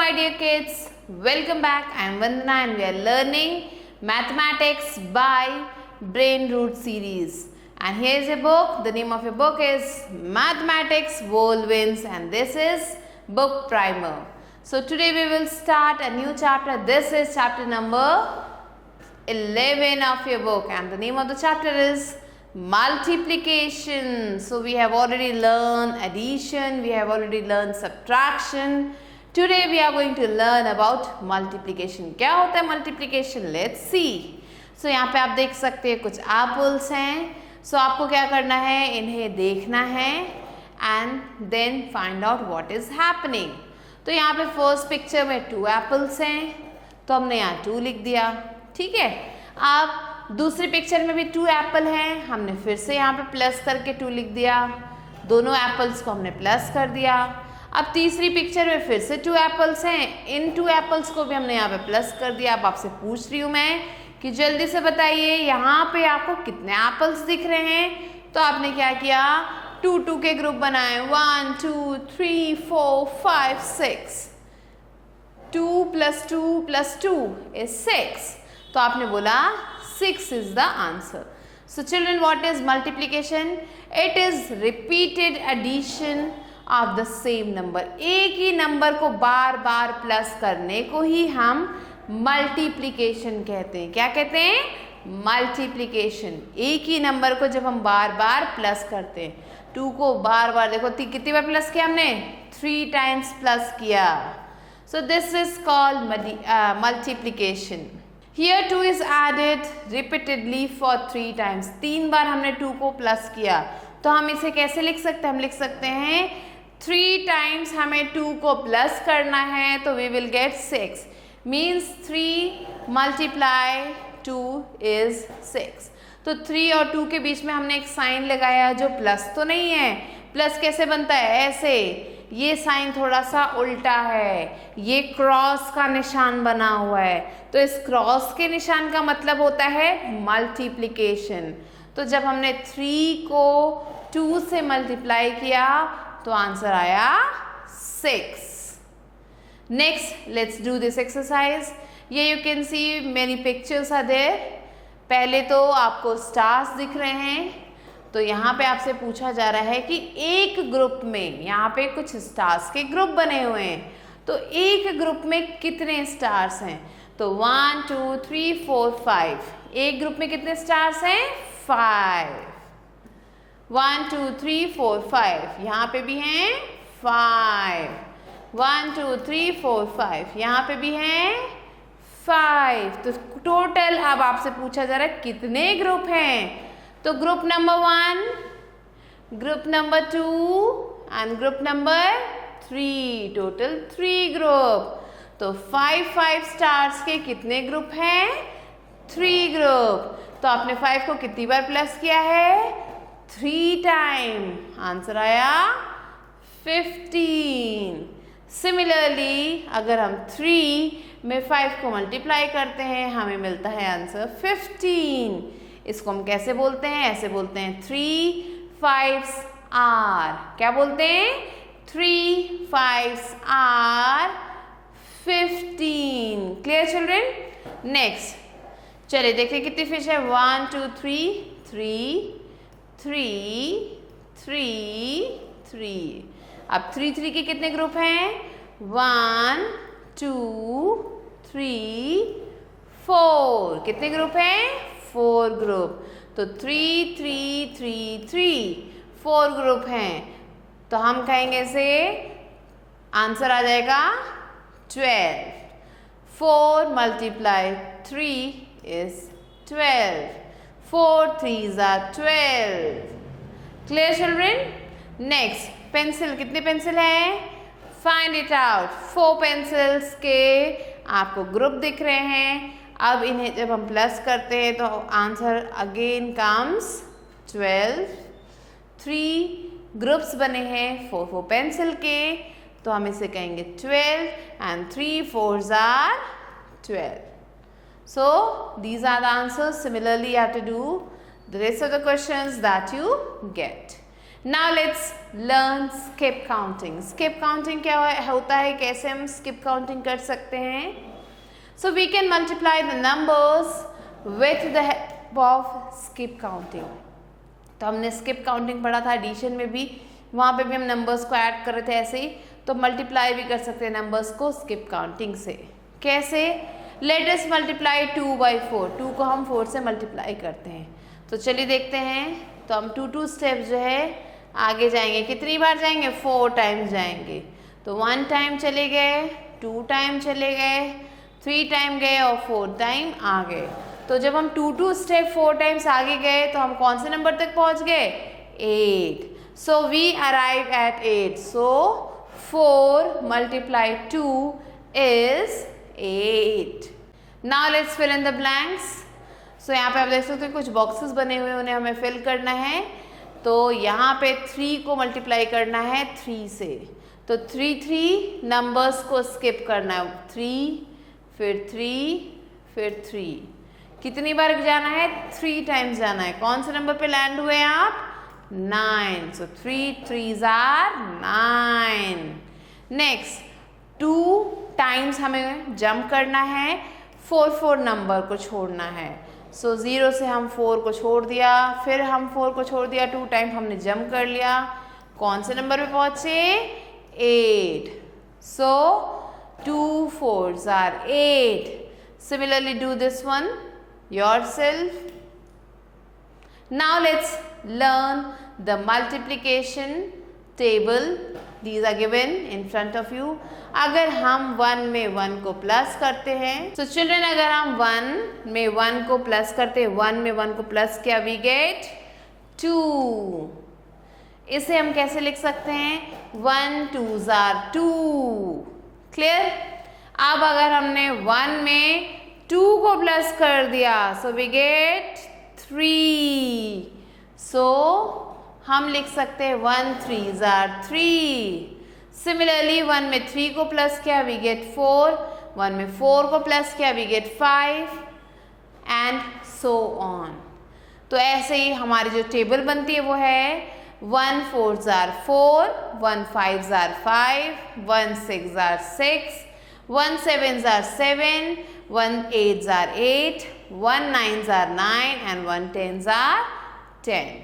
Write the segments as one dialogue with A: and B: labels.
A: my dear kids, welcome back. I am Vandana and we are learning mathematics by Brain Root series. And here is a book. The name of your book is Mathematics Whirlwinds and this is book primer. So today we will start a new chapter. This is chapter number 11 of your book and the name of the chapter is multiplication. So we have already learned addition, we have already learned subtraction. Today we are going to learn about multiplication. क्या होता है multiplication? Let's see. So यहाँ पे आप देख सकते हैं कुछ apples हैं. So आपको क्या करना है? इन्हें देखना है and then find out what is happening. तो यहाँ पे first picture में 2 apples हैं. तो हमने यहाँ 2 लिख दिया. ठीक है. अब दूसरी पिक्चर में भी 2 एप्पल हैं. हमने फिर से यहाँ पे प्लस करके 2 लिख दिया. दोनों एप्पल्स को हमने प्लस कर दिया. अब तीसरी पिक्चर में फिर से 2 एप्पल्स हैं. इन 2 एप्पल्स को भी हमने यहाँ पे प्लस कर दिया. अब आपसे पूछ रही हूँ मैं कि जल्दी से बताइए यहाँ पे आपको कितने एप्पल्स दिख रहे हैं. तो आपने क्या किया? 2 के ग्रुप बनाए. 1 2 3 4 5 6. 2 + 2 is 6. तो आपने बोला 6 is the answer. So children, what is multiplication? It is repeated addition of the same number. एक ही नंबर को बार बार प्लस करने को ही हम मल्टीप्लिकेशन कहते हैं. क्या कहते हैं? मल्टीप्लिकेशन. एक ही नंबर को जब हम बार बार प्लस करते हैं. 2 को बार बार देखो कितनी बार प्लस किया हमने? 3 टाइम्स प्लस किया. So this is called multiplication. Here 2 is added repeatedly for 3 times. 3 बार हमने 2 को प्लस किया. तो हम इसे कैसे लिख सकते हैं? हम लिख सकते हैं 3 टाइम्स हमें 2 को प्लस करना है तो we will get 6. Means 3 multiply 2 is 6. तो 3 और 2 के बीच में हमने एक साइन लगाया जो प्लस तो नहीं है. प्लस कैसे बनता है? ऐसे. ये साइन थोड़ा सा उल्टा है. ये क्रॉस का निशान बना हुआ है. तो इस क्रॉस के निशान का मतलब होता है मल्टीप्लिकेशन. तो जब हमने 3 को 2 से मल्टीप्लाई किया तो आंसर आया 6. Next let's do this exercise. ये you can see many pictures are there. पहले तो आपको स्टार्स दिख रहे हैं. तो यहाँ पे आपसे पूछा जा रहा है कि एक ग्रुप में यहाँ पे कुछ स्टार्स के ग्रुप बने हुए हैं. तो एक ग्रुप में कितने स्टार्स हैं? तो 1 2 3 4 5. एक ग्रुप में कितने स्टार्स हैं? 5. 1 2 3 4 5. यहाँ पे भी हैं 5. 1 2 3 4 5. यहाँ पे भी हैं 5. तो टोटल अब आपसे पूछा जा रहा है कितने ग्रुप हैं? तो group number 1, group number 2 and group number 3. Total 3 group. तो 5 स्टार्स के कितने ग्रुप हैं? 3 ग्रुप. तो आपने 5 को कितनी बार प्लस किया है? 3 टाइम. आंसर आया 15. सिमिलरली अगर हम 3 में 5 को मल्टीप्लाई करते हैं हमें मिलता है आंसर 15. इसको हम कैसे बोलते हैं? ऐसे बोलते हैं 3 5s are. क्या बोलते हैं? 3 5s are 15. Clear children? Next चलिए देखिए कितनी फिश है. 1 2 3 3 3 3 3. अब 3 के कितने ग्रुप हैं? 1 2 3 4. कितने ग्रुप हैं? 4 ग्रुप. तो 3 3 3 3 4 ग्रुप हैं. तो हम कहेंगे इसे आंसर आ जाएगा 12. 4 × 3 is 12. 4 3s are 12. Clear children? Next pencil. कितने पेंसिल हैं? Find it out. 4 पेंसिल्स के आपको ग्रुप दिख रहे हैं. अब इन्हें जब हम प्लस करते हैं तो आंसर अगेन कम्स 12. 3 ग्रुप्स बने हैं 4 पेंसिल के. तो हम इसे कहेंगे 12 and 3 4s are 12. So these are the answers. Similarly you have to do the rest of the questions that you get. Now let's learn skip counting. Skip counting क्या होता है, कैसे हम स्किप काउंटिंग कर सकते हैं? So we can multiply the numbers with the help of skip counting. तो हमने स्किप काउंटिंग पढ़ा था एडिशन में भी, वहाँ पे भी हम नंबर्स को ऐड कर रहे थे ऐसे ही, तो मल्टीप्लाई भी कर सकते हैं नंबर्स को स्किप काउंटिंग से। कैसे? Let us multiply 2 by 4। 2 को हम 4 से मल्टीप्लाई करते हैं। तो चलिए देखते हैं। तो हम 2 स्टेप जो है आगे जाएंगे। कितनी बार जाएंगे? 4 टाइम्स जाएंगे। तो 1 टाइम चले गए, 2 टाइम चले गए, 3 टाइम गए और 4 टाइम आ गए। तो जब हम 2 स्टेप 4 टाइम्स आगे गए तो हम कौन से नंबर तक पहुंच गए? 8। So we arrive at 8. So 4 multiplied 2 is 8. Now let's fill in the blanks. So यहाँ पे आप देख सकते हो कुछ बॉक्सेस बने हुए, उन्हें हमें फिल करना है। तो यहाँ पे 3 को मल्टीप्लाई करना है 3 से। तो 3 नंबर्स को स्किप करना है। 3 फिर 3। कितनी बार जाना है? 3 टाइम्स जाना है। कौन से नंबर पे लैंड हुए आप? 9। So 3 3s are 9. Next 2 times हमें जंप करना है, 4 नंबर को छोड़ना है। सो 0 से हम 4 को छोड़ दिया, फिर हम 4 को छोड़ दिया, 2 टाइम हमने जंप कर लिया। कौन से नंबर पे पहुंचे? 8. सो 2 4s are 8. Similarly do this one yourself. Now let's learn the multiplication table. These are given in front of you. अगर हम 1 में 1 को प्लस करते हैं, so children अगर हम 1 में 1 को प्लस करते हैं, 1 में 1 को प्लस किया, we get 2. इसे हम कैसे लिख सकते हैं? 1 2s are 2. क्लियर? अब अगर हमने 1 में 2 को प्लस कर दिया, so we get 3. So हम लिख सकते हैं 1 3s are 3. सिमिलरली 1 में 3 को प्लस किया, we get 4. 1 में 4 को प्लस किया, we get 5 and so on. तो ऐसे ही हमारी जो टेबल बनती है वो है 1 4s are 4, 1 5s are 5, 1 6s are 6, 1 7s are 7, 1 8s are 8, 1 9s are 9 and 1 10s are 10.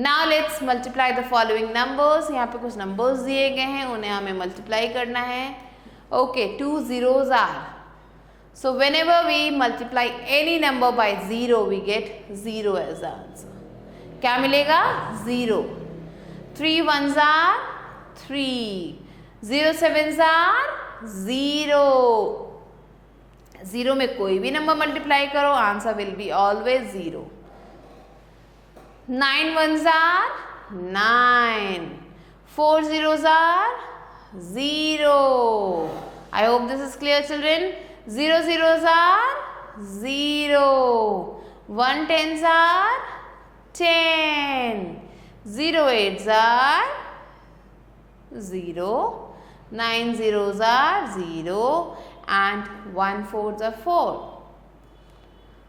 A: Now let's multiply the following numbers. यहाँ पे कुछ numbers दिए गए हैं, उन्हें हमें multiply करना है. Okay, 2 zeros are. So whenever we multiply any number by 0, we get 0 as the answer. क्या मिलेगा? 0. 3 1s are 3. 0 7s are 0. 0 में कोई भी नंबर मल्टीप्लाई करो, answer will be always 0. 9 1s are 9. 4 zeros are 0. I hope this is clear, children. 0 zeros are 0. 1 10s are 10. 0 8s are 0. 9 zeros are 0 and 1 4s are 4.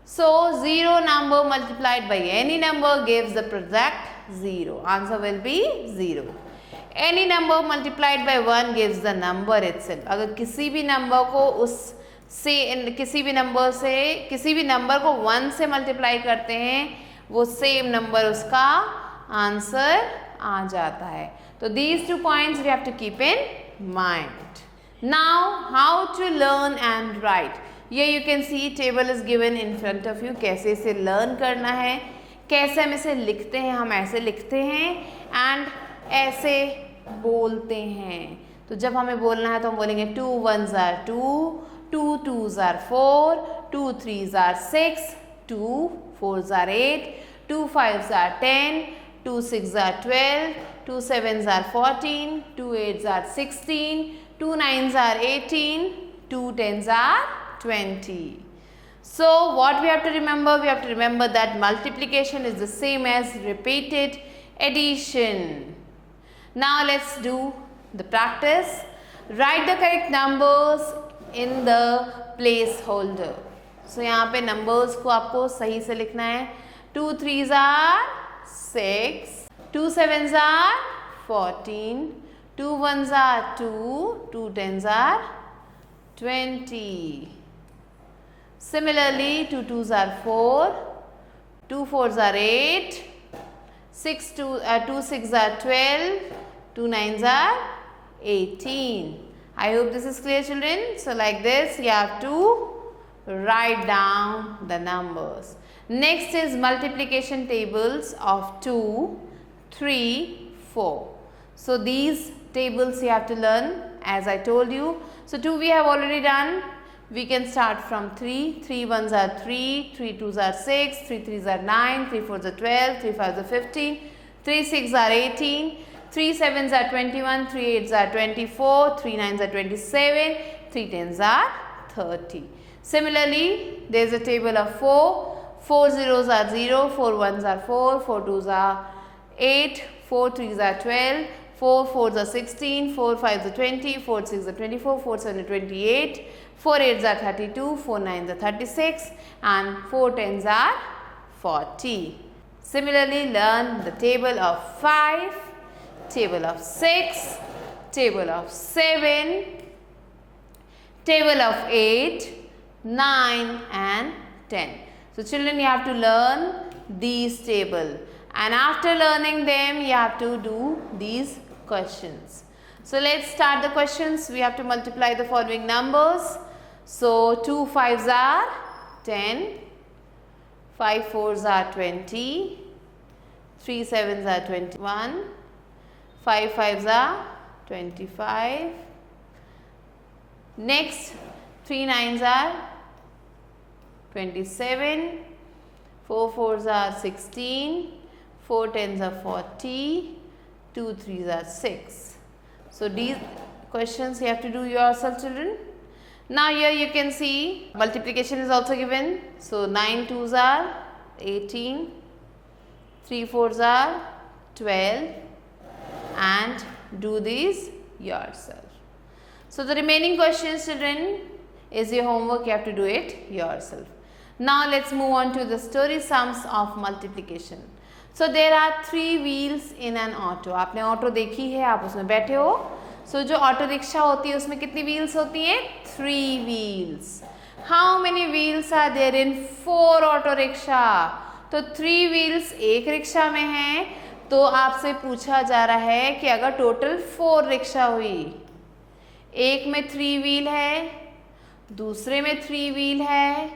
A: So 0 number multiplied by any number gives the product 0. Answer will be 0. Any number multiplied by 1 gives the number itself. अगर किसी भी number को किसी भी number को 1 से multiply करते हैं, वो सेम नंबर उसका आंसर आ जाता है. तो these 2 points we have to keep in mind. Now how to learn and write. ये you can see table is given in front of you. कैसे इसे learn करना है, कैसे हम इसे लिखते हैं. हम ऐसे लिखते हैं and ऐसे बोलते हैं. तो जब हमें बोलना है तो हम बोलेंगे 2 1s are 2, 2 2s are 4, 2 3s are 6, 2 4s are 8, 2 5s are 10, 2 6s are 12, 2 7s are 14, 2 8s are 16, 2 9s are 18, 2 10s are 20. So what we have to remember? We have to remember that multiplication is the same as repeated addition. Now let's do the practice. Write the correct numbers in the placeholder. So यहाँ पे numbers को आपको सही से लिखना है. 2 3s are 6, 2 sevens are 14, 2 ones are 2, 2 tens are 20. Similarly, 2 twos are 4, 2 fours are 8, 2 sixes are 12, 2 nines are 18. I hope this is clear, children. So, like this, you have to write down the numbers. Next is multiplication tables of 2, 3, 4. So, these tables you have to learn as I told you. So, 2 we have already done. We can start from 3. 3 ones are 3, 3 twos are 6, 3 threes are 9, 3 fours are 12, 3 fives are 15, 3 sixes are 18, 3 sevens are 21, 3 eights are 24, 3 nines are 27, 3 tens are 30. Similarly, there is a table of 4. 4 zeros are 0, 4 ones are 4, 4 twos are 8, 4 threes are 12, 4 fours are 16, 4 fives are 20, 4 sixes are 24, 4 sevens are 28, 4 eights are 32, 4 nines are 36 and 4 tens are 40. Similarly, learn the table of 5, table of 6, table of 7, table of 8, 9 and 10. So, children, you have to learn these tables, and after learning them you have to do these questions. So, let's start the questions. We have to multiply the following numbers. So, 2 fives are 10, 5 fours are 20, 3 sevens are 21, 5 fives are 25. Next, 3 nines are 27, 4 fours are 16, 4 tens are 40, 2 threes are 6. So, these questions you have to do yourself, children. Now, here you can see multiplication is also given. So, 9 twos are 18, 3 fours are 12 and do these yourself. So, the remaining questions, children, is your homework. You have to do it yourself. Now, let's move on to the story sums of multiplication. So, there are 3 wheels in an auto. आपने auto देखी है, आप उसमें बैठे हो. So, जो auto rickshaw होती है उसमें कितनी व्हील्स होती हैं? 3 wheels. How many wheels are there in 4 auto rickshaw? तो 3 wheels एक रिक्शा में हैं. तो आपसे पूछा जा रहा है कि अगर टोटल 4 रिक्शा हुई, एक में 3 व्हील है, दूसरे में 3 व्हील है,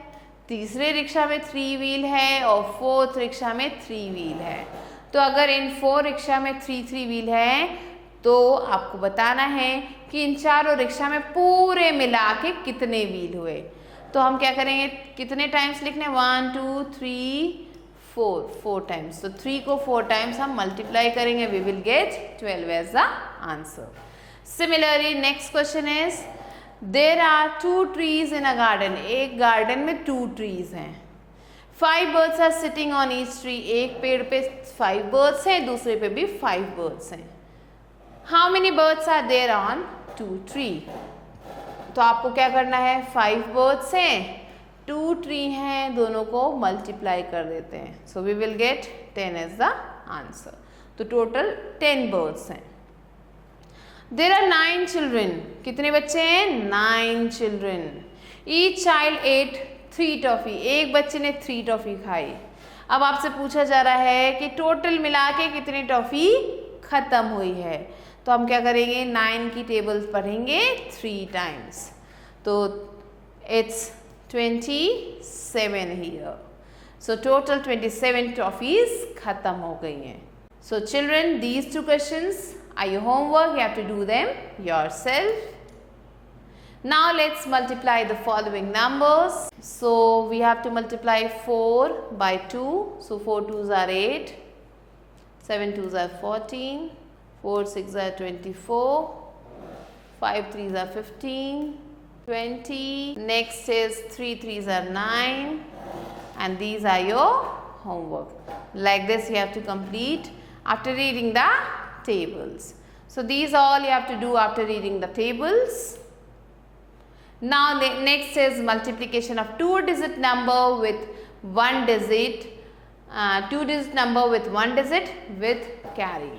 A: तीसरे रिक्शा में 3 व्हील है और 4th रिक्शा में 3 व्हील है. तो अगर इन 4 रिक्शा में 3 व्हील है तो आपको बताना है कि इन चारों रिक्शा में पूरे मिला के कितने व्हील हुए. तो हम क्या करेंगे, कितने टाइम्स लिखने, 1 2 3 4 टाइम्स. तो 3 को 4 टाइम्स हम मल्टीप्लाई करेंगे, we will get 12 as the answer. Similarly next question is there are 2 trees in a garden. एक गार्डन में 2 trees हैं. 5 birds are sitting on each tree. एक पेड़ पे 5 birds हैं, दूसरे पे भी 5 birds हैं. How many birds are there on 2 tree? तो आपको क्या करना है, 5 birds हैं, 2 tree हैं, दोनों को मल्टीप्लाई कर देते हैं. So we will get 10 as the answer. तो टोटल 10 birds हैं. There are 9 children. कितने बच्चे हैं? 9 children. Each child ate 3 toffee. एक बच्चे ने 3 toffee खाई. अब आपसे पूछा जा रहा है कि टोटल मिला के कितनी टॉफी खत्म हुई है. तो हम क्या करेंगे, 9 की टेबल पढ़ेंगे 3 टाइम्स. तो it's 27 here. So total 27 toffees खत्म हो गई हैं. So children, these 2 questions are your homework. You have to do them yourself. Now let's multiply the following numbers. So we have to multiply 4 by 2. So 4 twos are 8, 7 twos are 14, 4 6 are 24, 5 threes are 15, 20. Next is 3 threes are 9, and these are your homework. Like this you have to complete after reading the tables. So these all you have to do after reading the tables. Now next is multiplication of 2-digit number with 1 digit, 2-digit number with 1 digit with carry.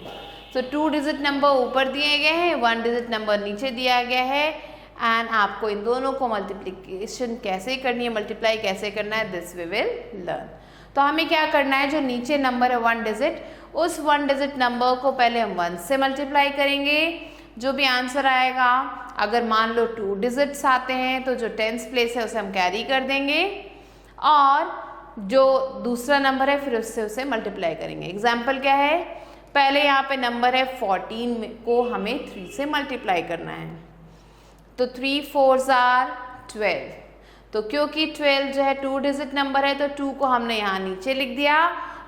A: तो 2 digit number ऊपर दिए गए हैं, 1 digit number नीचे दिया गया है and आपको इन दोनों को मल्टीप्लिकेशन कैसे करनी है, मल्टीप्लाई कैसे करना है, दिस वी विल लर्न। तो हमें क्या करना है, जो नीचे नंबर है 1 डिजिट, उस 1 डिजिट नंबर को पहले हम 1 से मल्टीप्लाई करेंगे। जो भी आंसर आएगा, अगर मान लो 2 डिजिट्स आते हैं तो जो 10th प्लेस है उसे हम कैरी कर देंगे और जो दूसरा नंबर है फिर उससे उसे मल्टीप्लाई करेंगे। एग्जाम्पल क्या है, पहले यहाँ पे नंबर है 14 को हमें 3 से मल्टीप्लाई करना है। तो 3 4s are 12। तो क्योंकि 12 जो है 2 डिजिट नंबर है तो 2 को हमने यहाँ नीचे लिख दिया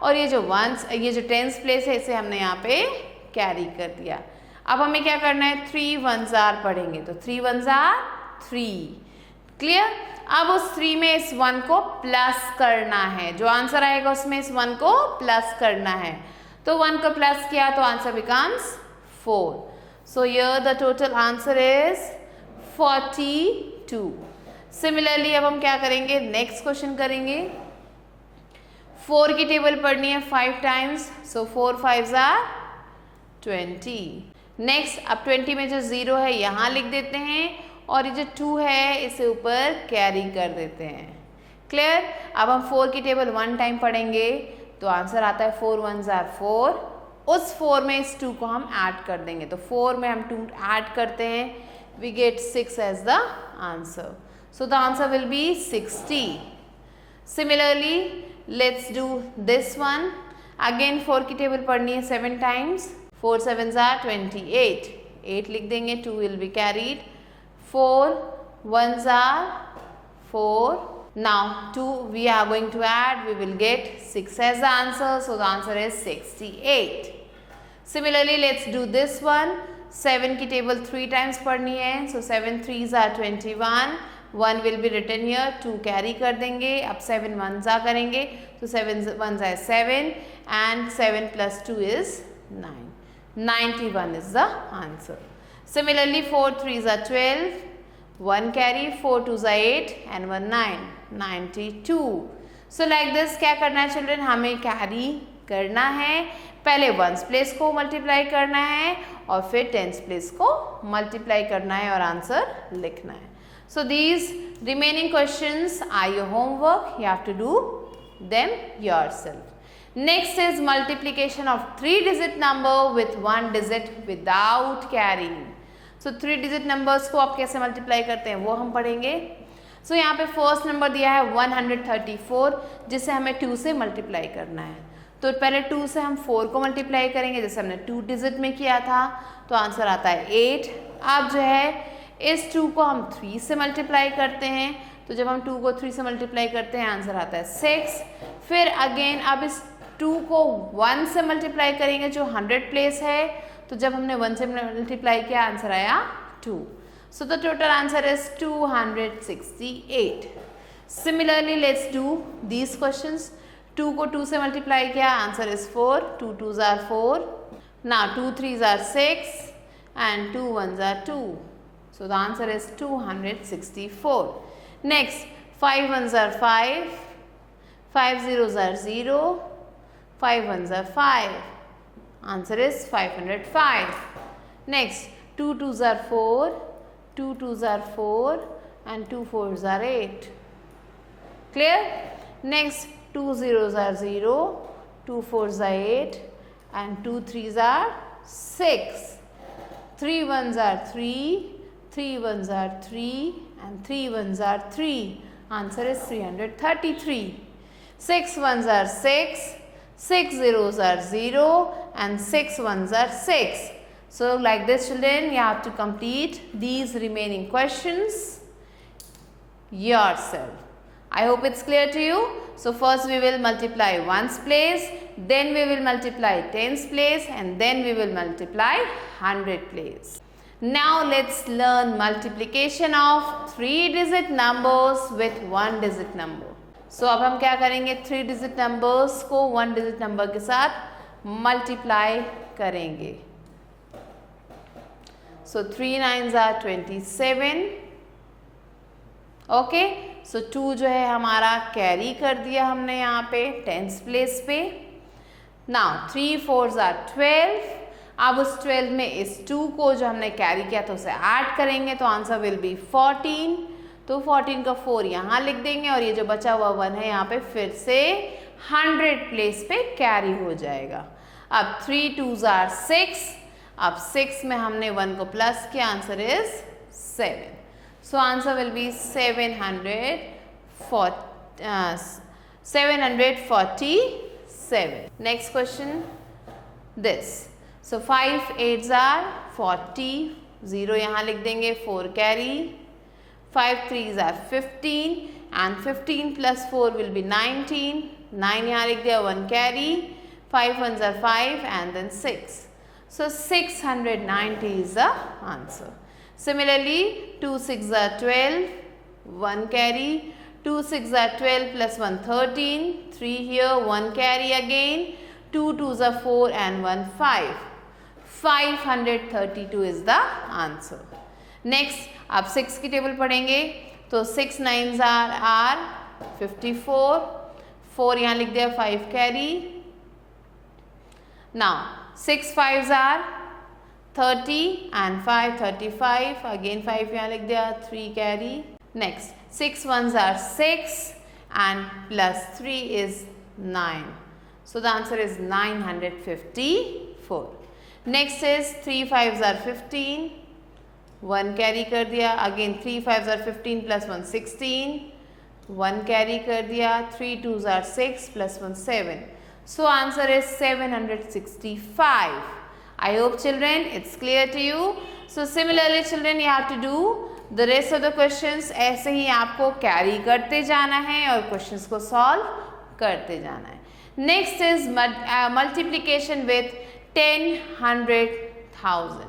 A: और ये जो 10th प्लेस है इसे हमने यहाँ पे कैरी कर दिया। अब हमें क्या करना है, 3 1s are पढ़ेंगे तो 3 1s are 3। क्लियर। अब उस 3 में इस 1 को प्लस करना है, जो आंसर आएगा उसमें इस 1 को प्लस करना है। तो 1 को प्लस किया तो answer becomes 4। So here the total answer is 42। Similarly अब हम क्या करेंगे, नेक्स्ट क्वेश्चन करेंगे। 4 की टेबल पढ़नी है 5 times, so 4 5s are 20। Next अब 20 में जो 0 है यहाँ लिख देते हैं और ये जो 2 है इसे ऊपर कैरी कर देते हैं। क्लियर। अब हम 4 की टेबल 1 टाइम पढ़ेंगे तो आंसर आता है 4 1s are 4। उस 4 में इस 2 को हम ऐड कर देंगे, तो 4 में हम 2 ऐड करते हैं, we get 6 as the answer. So the answer will be 60. Similarly, let's do this one. Again 4 की टेबल पढ़नी है 7 टाइम्स, 4 7s are 28। 8 लिख देंगे, 2 will be carried, 4 1s are 4। Now 2 we are going to add, we will get 6 as the answer, so the answer is 68. Similarly, let's do this one. 7 की table 3 times पढ़नी है, so 7 3s are 21। 1 will be written here, 2 carry कर देंगे। अब 7 1s are करेंगे तो 7 1s are 7 and 7 plus 2 is 9। 91 is the answer. Similarly, 4 3s are 12, 1 carry, 4 2s are 8 and 1 9, 92। So like this क्या करना है चिल्ड्रन, हमें कैरी करना है, पहले 1th प्लेस को मल्टीप्लाई करना है और फिर 10th प्लेस को मल्टीप्लाई करना है और आंसर लिखना है। So these remaining questions are your homework, you have to do them yourself. Next is multiplication of 3 digit number with 1 digit without carrying. So 3 digit numbers को आप कैसे मल्टीप्लाई करते हैं वो हम पढ़ेंगे। So यहाँ पे फर्स्ट नंबर दिया है 134 जिसे हमें 2 से मल्टीप्लाई करना है। तो पहले 2 से हम 4 को मल्टीप्लाई करेंगे जैसे हमने 2 डिजिट में किया था, तो आंसर आता है 8। अब जो है इस 2 को हम 3 से मल्टीप्लाई करते हैं, तो जब हम 2 को 3 से मल्टीप्लाई करते हैं आंसर आता है 6। फिर अगेन अब इस 2 को 1 से मल्टीप्लाई करेंगे जो 100 प्लेस है, तो जब हमने 1 से मल्टीप्लाई किया आंसर आया 2। So the total answer is 268। Similarly let's do these questions. 2 को 2 से मल्टीप्लाई किया answer is 4, 2 2s are 4, now 2 3s are 6 and 2 1s are 2, so the answer is 264। Next 5 1s are 5, 5 0s are 0, 5 1s are 5, answer is 505। Next 2 2s are 4, 2 2s are 4 and 2 4s are 8। Clear? Next 2 0s are 0, 2 4s are 8 and 2 3s are 6, 3 1s are 3, 3 1s are 3 and 3 1s are 3, answer is 333। 6 1s are 6, 6 0s are 0 and 6 1s are 6। So like this children, you have to complete these remaining questions yourself। I hope it's clear to you। So first we will multiply 1's place, then we will multiply 10's place and then we will multiply 100 place। Now let's learn multiplication of 3 digit numbers with 1 digit number। So अब हम क्या करेंगे, 3 digit numbers को 1 digit number के साथ multiply करेंगे। So 3 9s are 27। Okay, सो 2 जो है हमारा कैरी कर दिया हमने यहाँ पे 10th प्लेस पे। Now 3 4s are 12. अब उस 12 में इस 2 को जो हमने कैरी किया तो उसे ऐड करेंगे तो आंसर विल बी 14. तो 14 का 4 यहाँ लिख देंगे और ये जो बचा हुआ 1 है यहाँ पे फिर से 100 प्लेस पे कैरी हो जाएगा. अब 3 2s are 6. अब 6 में हमने 1 को प्लस किया, answer is 7. So answer will be 747. Next question this. So 5 8s are 40. 0 यहाँ लिख देंगे, 4 carry. 5 3s are 15 and 15 plus 4 will be 19. 9 यहाँ लिख दिया, 1 carry. 5 1s are 5 and then 6. So 690 is the answer. Similarly 2 6s are 12. 1 carry. 2 6s are 12 plus 1 13. 3 here, 1 carry again. 2 2s are 4 and 1 5. 532 is the answer. Next अब 6 की table पढ़ेंगे तो 6 9s are 54. 4 यहाँ लिख दिया, 5 carry. Now 6 5s are 30 and 5 35. Again 5 यहाँ लिख दिया, 3 carry. Next 6 1s are 6 and plus 3 is 9. So the answer is 954. Next is 3 5s are 15. 1 carry कर दिया. Again 3 5s are 15 plus 1 16. 1 carry कर दिया. 3 2s are 6 plus 1 7. So answer is 765. I hope children it's clear to you. So similarly children you have to do the rest of the questions. ऐसे ही आपको carry करते जाना है और questions को solve करते जाना है. Next is multiplication with 10 100 1000.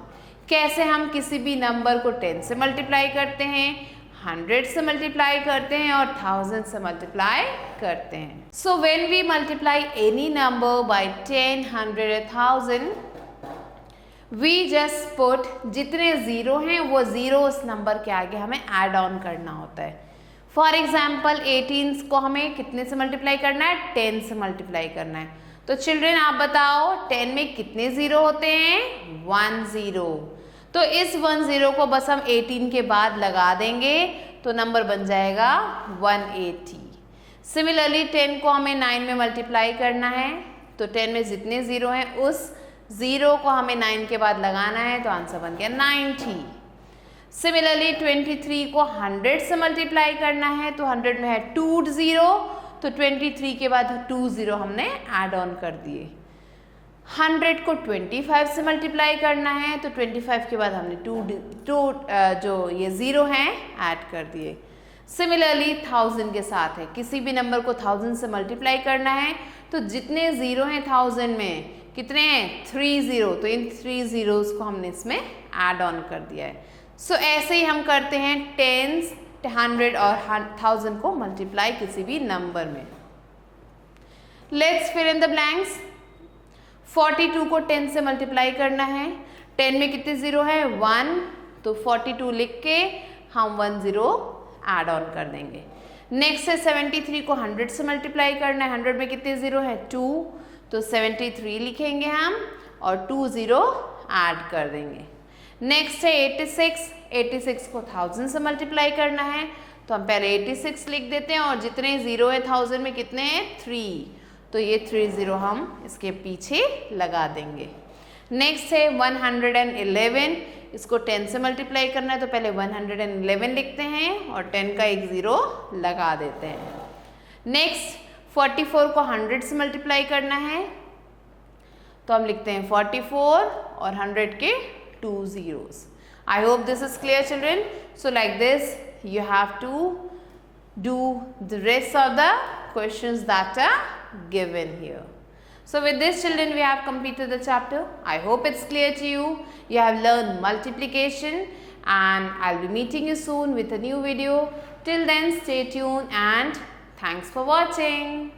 A: कैसे हम किसी भी नंबर को 10 से मल्टीप्लाई करते हैं, 100 से मल्टीप्लाई करते हैं और 1000 से मल्टीप्लाई करते हैं. So when we multiply any number by 10 100 1000 we just put जितने जीरो हैं वो जीरो उस नंबर के आगे हमें ऐड ऑन करना होता है. फॉर एग्जाम्पल 18 को हमें कितने से मल्टीप्लाई करना है, 10 से मल्टीप्लाई करना है. तो चिल्ड्रेन आप बताओ 10 में कितने जीरो होते हैं, 1 0. तो इस 1 0 को बस हम 18 के बाद लगा देंगे तो नंबर बन जाएगा 180. सिमिलरली 10 को हमें 9 में मल्टीप्लाई करना है तो 10 में जितने जीरो हैं उस जीरो को हमें 9 के बाद लगाना है तो आंसर बन गया 90. सिमिलरली 23 को 100 से मल्टीप्लाई करना है तो 100 में है 2 0 तो 23 के बाद 2 0 हमने ऐड ऑन कर दिए. 100 को 25 से मल्टीप्लाई करना है तो 25 के बाद हमने 2 जो ये ज़ीरो हैं ऐड कर दिए. सिमिलरली 1000 के साथ है, किसी भी नंबर को 1000 से मल्टीप्लाई करना है तो जितने ज़ीरो हैं 1000 में कितने हैं, 3 0. तो इन 3 ज़ीरोज़ को हमने इसमें ऐड ऑन कर दिया है. सो ऐसे ही हम करते हैं 10s 100 और 1000 को मल्टीप्लाई किसी भी नंबर में. Let's fill in the blanks. 42 को 10 से मल्टीप्लाई करना है. 10 में कितने जीरो है, 1. तो 42 लिख के हम 1 0 ऐड ऑन कर देंगे. नेक्स्ट है 73 को 100 से मल्टीप्लाई करना है. 100 में कितने जीरो है, 2. तो 73 लिखेंगे हम और 2 0 ऐड कर देंगे. नेक्स्ट है 86. 86 को 1000 से मल्टीप्लाई करना है तो हम पहले 86 लिख देते हैं और जितने जीरो है 1000 में कितने हैं, 3. तो ये 3 0 हम इसके पीछे लगा देंगे. नेक्स्ट है 111. इसको 10 से मल्टीप्लाई करना है तो पहले 111 लिखते हैं और 10 का एक ज़ीरो लगा देते हैं. नेक्स्ट 44 को 100 से मल्टीप्लाई करना है तो हम लिखते हैं 44 और 100 के 2 zeros. I hope this is clear children. So like this you have to do the rest of the questions that are given here. So with this children we have completed the chapter. I hope it's clear to you. You have learned multiplication and I'll be meeting you soon with a new video. Till then stay tuned and thanks for watching.